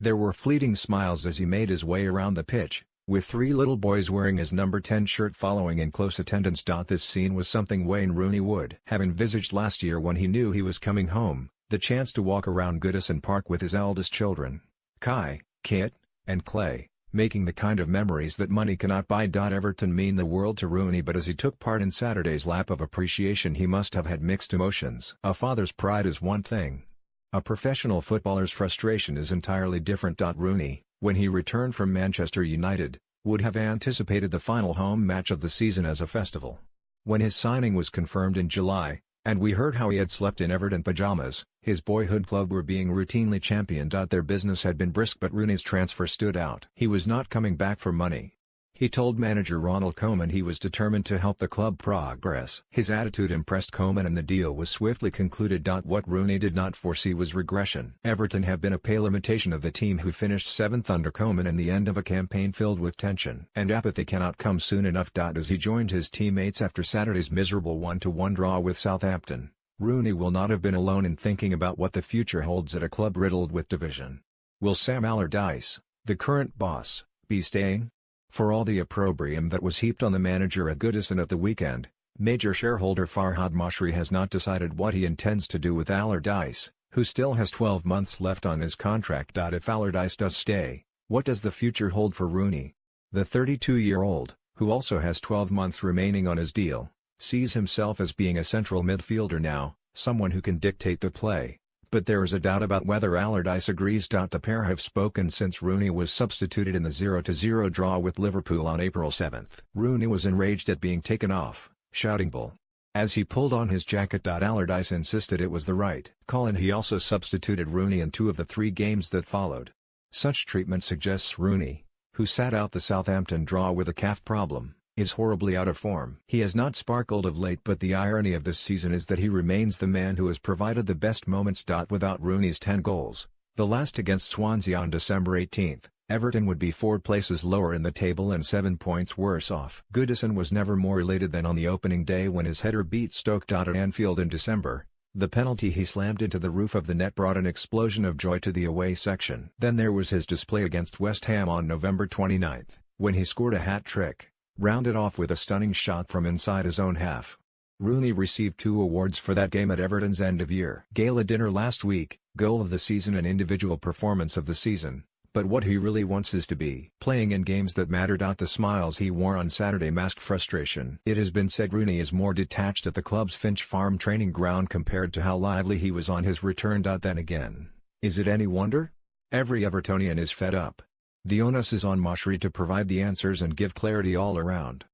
There were fleeting smiles as he made his way around the pitch, with three little boys wearing his number 10 shirt following in close attendance. This scene was something Wayne Rooney would have envisaged last year when he knew he was coming home, the chance to walk around Goodison Park with his eldest children, Kai, Kit, and Clay, making the kind of memories that money cannot buy. Everton mean the world to Rooney, but as he took part in Saturday's lap of appreciation he must have had mixed emotions. A father's pride is one thing. A professional footballer's frustration is entirely different. Rooney, when he returned from Manchester United, would have anticipated the final home match of the season as a festival. When his signing was confirmed in July, and we heard how he had slept in Everton pajamas, his boyhood club were being routinely championed. Their business had been brisk, but Rooney's transfer stood out. He was not coming back for money. He told manager Ronald Koeman he was determined to help the club progress. His attitude impressed Koeman and the deal was swiftly concluded. What Rooney did not foresee was regression. Everton have been a pale imitation of the team who finished 7th under Koeman and the end of a campaign filled with tension. And apathy cannot come soon enough. As he joined his teammates after Saturday's miserable 1-1 draw with Southampton, Rooney will not have been alone in thinking about what the future holds at a club riddled with division. Will Sam Allardyce, the current boss, be staying? For all the opprobrium that was heaped on the manager at Goodison at the weekend, major shareholder Farhad Mashri has not decided what he intends to do with Allardyce, who still has 12 months left on his contract. If Allardyce does stay, what does the future hold for Rooney? The 32-year-old, who also has 12 months remaining on his deal, sees himself as being a central midfielder now, someone who can dictate the play. But there is a doubt about whether Allardyce agrees. The pair have spoken since Rooney was substituted in the 0-0 draw with Liverpool on April 7. Rooney was enraged at being taken off, shouting "Bull" as he pulled on his jacket. Allardyce insisted it was the right call, and he also substituted Rooney in 2 of the 3 games that followed. Such treatment suggests Rooney, who sat out the Southampton draw with a calf problem, is horribly out of form. He has not sparkled of late, but the irony of this season is that he remains the man who has provided the best moments. Without Rooney's 10 goals, the last against Swansea on December 18, Everton would be 4 places lower in the table and 7 points worse off. Goodison was never more elated than on the opening day when his header beat Stoke. At Anfield in December, the penalty he slammed into the roof of the net brought an explosion of joy to the away section. Then there was his display against West Ham on November 29, when he scored a hat-trick, rounded off with a stunning shot from inside his own half. Rooney received 2 awards for that game at Everton's end-of-year gala dinner last week, Goal of the Season and Individual Performance of the Season, but what he really wants is to be playing in games that matter. The smiles he wore on Saturday masked frustration. It has been said Rooney is more detached at the club's Finch Farm training ground compared to how lively he was on his return. Then again, is it any wonder? Every Evertonian is fed up. The onus is on Mashri to provide the answers and give clarity all around.